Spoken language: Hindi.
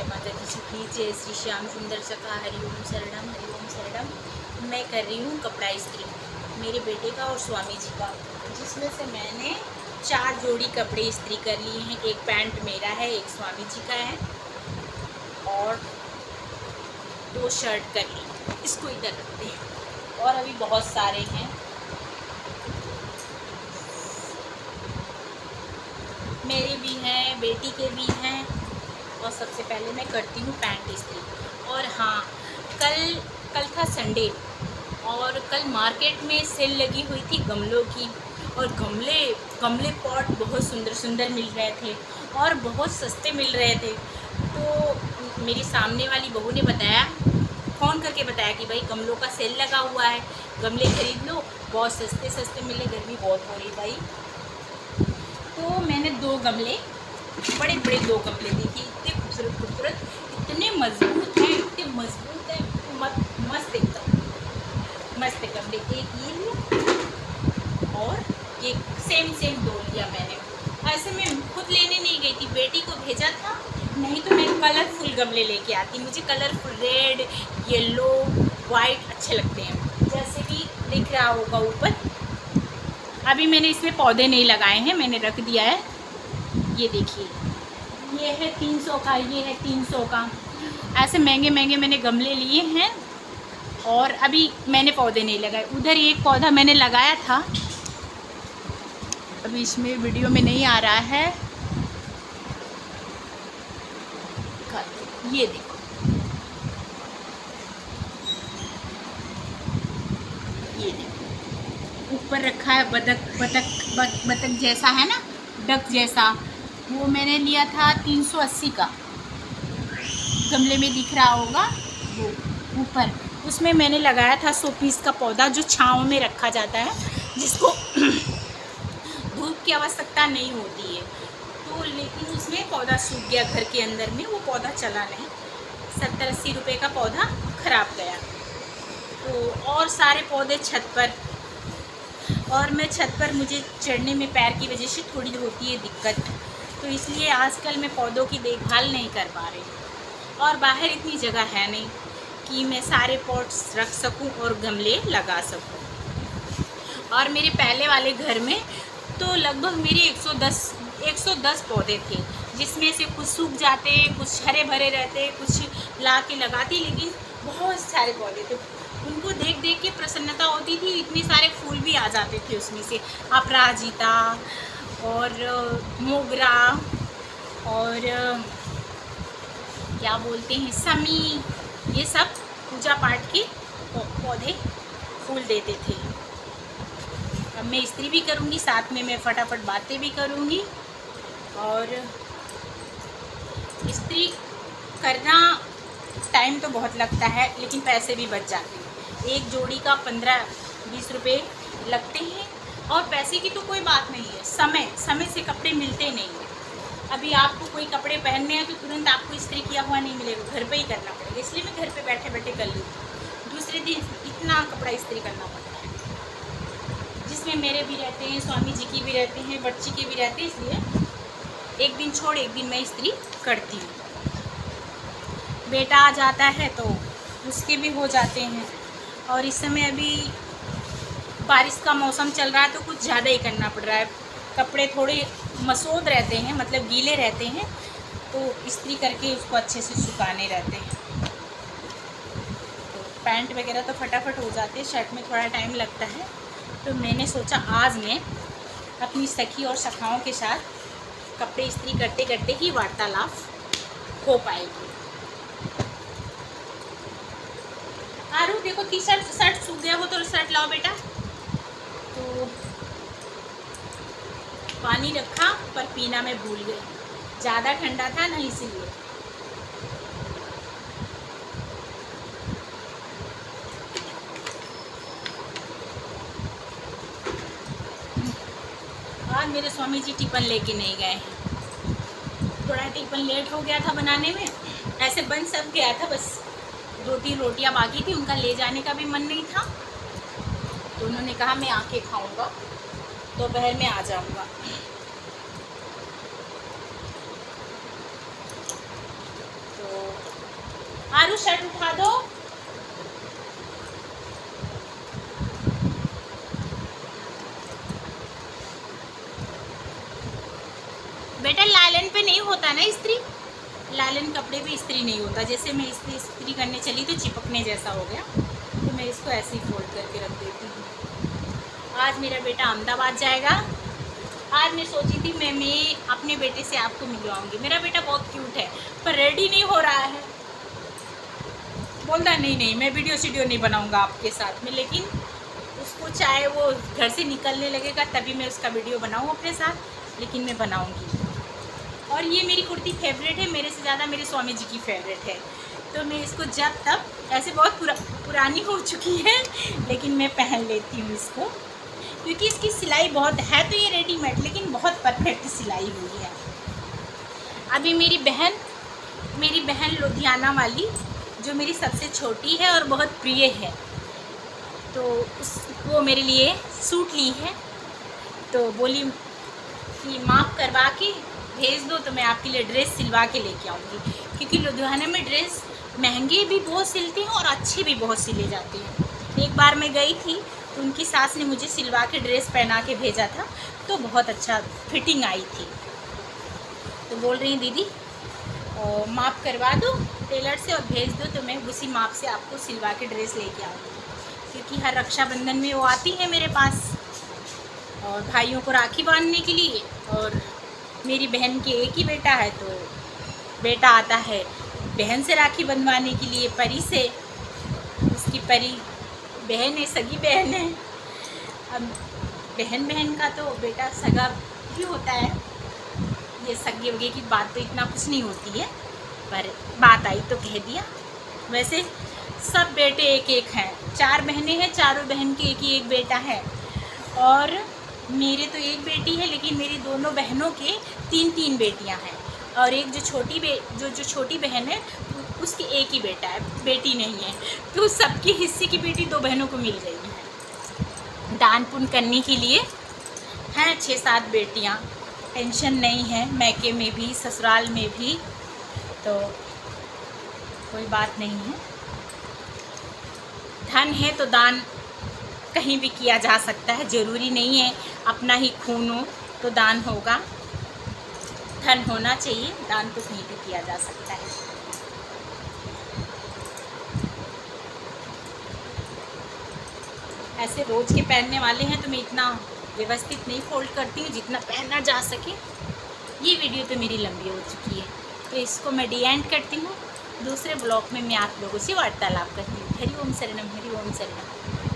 जय माता दी की जय। श्री श्याम सुंदर सखा हरिओम शरणम हरिओम शरणम। मैं कर रही हूँ कपड़ा इस्त्री मेरे बेटे का और स्वामी जी का, जिसमें से मैंने 4 जोड़ी कपड़े इस्त्री कर लिए हैं। एक पैंट मेरा है, एक स्वामी जी का है और 2 शर्ट कर ली। इसको इधर रखते हैं और अभी बहुत सारे हैं। मेरे भी हैं, बेटी के भी हैं। और सबसे पहले मैं करती हूँ पैंट इस्त्री। और हाँ, कल था संडे और कल मार्केट में सेल लगी हुई थी गमलों की, और गमले पॉट बहुत सुंदर सुंदर मिल रहे थे और बहुत सस्ते मिल रहे थे। तो मेरी सामने वाली बहू ने बताया, फ़ोन करके बताया कि भाई गमलों का सेल लगा हुआ है, गमले खरीद लो, बहुत सस्ते सस्ते मिले, गर्मी बहुत हो रही भाई। तो मैंने 2 गमले, बड़े बड़े 2 गमले देखे, इतने खूबसूरत, इतने मजबूत हैं, मस्त एकदम मस्त गमले। एक ये लिया और एक सेम 2 लिया मैंने। ऐसे मैं खुद लेने नहीं गई थी, बेटी को भेजा था, नहीं तो मैं कलरफुल गमले लेके आती। मुझे कलरफुल रेड, येलो, वाइट अच्छे लगते हैं, जैसे कि दिख रहा होगा ऊपर। अभी मैंने इसमें पौधे नहीं लगाए हैं, मैंने रख दिया है। ये देखिए, ये है 300 का, ये है 300 का। ऐसे महंगे मैंने गमले लिए हैं और अभी मैंने पौधे नहीं लगाए। उधर एक पौधा मैंने लगाया था, अभी इसमें वीडियो में नहीं आ रहा है। ये देखो, ये देखो ऊपर रखा है, बतख जैसा है ना, डक जैसा। वो मैंने लिया था 380 का, गमले में दिख रहा होगा वो ऊपर। उसमें मैंने लगाया था 100 पीस का पौधा, जो छांव में रखा जाता है, जिसको धूप की आवश्यकता नहीं होती है। तो लेकिन उसमें पौधा सूख गया घर के अंदर में, वो पौधा चला नहीं। 70-80 रुपये का पौधा खराब गया। तो और सारे पौधे छत पर, और मैं छत पर, मुझे चढ़ने में पैर की वजह से थोड़ी होती है दिक्कत, तो इसलिए आजकल मैं पौधों की देखभाल नहीं कर पा रही। और बाहर इतनी जगह है नहीं कि मैं सारे पॉट्स रख सकूं और गमले लगा सकूं। और मेरे पहले वाले घर में तो लगभग मेरे 110 पौधे थे, जिसमें से कुछ सूख जाते, कुछ हरे भरे रहते, कुछ ला के लगाती, लेकिन बहुत सारे पौधे थे। उनको देख देख के प्रसन्नता होती थी, इतने सारे फूल भी आ जाते थे उसमें से। अपराजिता और मोगरा और क्या बोलते हैं, समी, ये सब पूजा पाठ के पौधे फूल देते थे। अब मैं इस्त्री भी करूँगी, साथ में मैं फटाफट बातें भी करूँगी। और इस्त्री करना टाइम तो बहुत लगता है, लेकिन पैसे भी बच जाते हैं। एक जोड़ी का 15-20 रुपये लगते हैं, और पैसे की तो कोई बात नहीं है, समय से कपड़े मिलते नहीं हैं। अभी आपको कोई कपड़े पहनने हैं तो तुरंत आपको इस्त्री किया हुआ नहीं मिलेगा, घर पे ही करना पड़ेगा। इसलिए मैं घर पे बैठे बैठे कर लूँ। दूसरे दिन इतना कपड़ा इस्त्री करना पड़ता है, जिसमें मेरे भी रहते हैं, स्वामी जी की भी रहते हैं, बच्ची के भी रहते हैं, इसलिए एक दिन छोड़ एक दिन मैं इस्त्री करती हूँ। बेटा आ जाता है तो उसके भी हो जाते हैं। और इस समय अभी बारिश का मौसम चल रहा है, तो कुछ ज़्यादा ही करना पड़ रहा है। कपड़े थोड़े मसोद रहते हैं, मतलब गीले रहते हैं, तो इस्त्री करके उसको अच्छे से सुखाने रहते हैं। तो पैंट वगैरह तो फटाफट हो जाते हैं, शर्ट में थोड़ा टाइम लगता है। तो मैंने सोचा आज मैं अपनी सखी और सखाओं के साथ कपड़े इस्त्री करते करते ही वार्तालाप हो पाएगी। आरू देखो, शर्ट सूख गया हो तो शर्ट लाओ बेटा। तो पानी रखा पर पीना मैं भूल गई, ज़्यादा ठंडा था ना, इसीलिए। आज मेरे स्वामी जी टिफ़िन लेके नहीं गए हैं, थोड़ा टिफ़िन लेट हो गया था बनाने में। ऐसे बन सब गया था, बस 2-3 रोटियां बाकी थी, उनका ले जाने का भी मन नहीं था। तो उन्होंने कहा मैं आके खाऊंगा, दोपहर में आ जाऊंगा। तो आरू शर्ट उठा दो। बेटा लालन पे नहीं होता ना इस्त्री, लालन कपड़े पे इस्त्री नहीं होता। जैसे मैं इस्त्री करने चली तो चिपकने जैसा हो गया, तो मैं इसको ऐसे ही फोल्ड करके रख देती हूँ। आज मेरा बेटा अहमदाबाद जाएगा। आज मैं सोची थी मैं अपने बेटे से आपको मिलवाऊंगी। मेरा बेटा बहुत क्यूट है पर रेडी नहीं हो रहा है। बोलता नहीं मैं वीडियो नहीं बनाऊंगा आपके साथ में, लेकिन उसको चाहे वो घर से निकलने लगेगा तभी मैं उसका वीडियो बनाऊँ अपने साथ, लेकिन मैं बनाऊंगी। और ये मेरी कुर्ती फेवरेट है, मेरे से ज़्यादा मेरे स्वामी जी की फेवरेट है। तो मैं इसको जब तक, ऐसे बहुत पुरानी हो चुकी है लेकिन मैं पहन लेती हूँ इसको, क्योंकि इसकी सिलाई बहुत है। तो ये रेडीमेड लेकिन बहुत परफेक्ट सिलाई हुई है। अभी मेरी बहन लुधियाना वाली, जो मेरी सबसे छोटी है और बहुत प्रिय है, तो वो मेरे लिए सूट ली है। तो बोली कि माप करवा के भेज दो तो मैं आपके लिए ड्रेस सिलवा के लेके आऊँगी, क्योंकि लुधियाना में ड्रेस महंगे भी बहुत सिलते हैं और अच्छे भी बहुत सिले जाते हैं। एक बार मैं गई थी तो उनकी सास ने मुझे सिलवा के ड्रेस पहना के भेजा था, तो बहुत अच्छा फिटिंग आई थी। तो बोल रही दीदी माप करवा दो टेलर से और भेज दो, तो मैं उसी माप से आपको सिलवा के ड्रेस लेके आऊँगी, क्योंकि हर रक्षाबंधन में वो आती है मेरे पास और भाइयों को राखी बांधने के लिए। और मेरी बहन के एक ही बेटा है, तो बेटा आता है बहन से राखी बंधवाने के लिए, परी से। उसकी परी बहन है, सगी बहन है। अब बहन का तो बेटा सगा भी होता है। ये सगे वगे की बात तो इतना कुछ नहीं होती है, पर बात आई तो कह दिया। वैसे सब बेटे एक एक हैं, 4 बहनें हैं, चारों बहन के एक ही एक बेटा है। और मेरे तो एक बेटी है, लेकिन मेरी दोनों बहनों के 3 बेटियां हैं। और एक जो छोटी बहन है उसकी एक ही बेटा है, बेटी नहीं है। तो सबके हिस्से की बेटी 2 बहनों को मिल गई है। दान पुण्य करने के लिए हैं 6-7 बेटियां, टेंशन नहीं है, मैके में भी ससुराल में भी, तो कोई बात नहीं है। धन है तो दान कहीं भी किया जा सकता है, ज़रूरी नहीं है अपना ही खून हो तो दान होगा। धन होना चाहिए, दान तो कहीं भी किया जा सकता है। ऐसे रोज़ के पहनने वाले हैं तो मैं इतना व्यवस्थित नहीं फोल्ड करती हूँ, जितना पहना जा सके। ये वीडियो तो मेरी लंबी हो चुकी है, तो इसको मैं डी एंड करती हूँ। दूसरे ब्लॉग में मैं आप लोगों से वार्तालाप करती हूँ। हरि ओम शरणम, हरि ओम शरणम।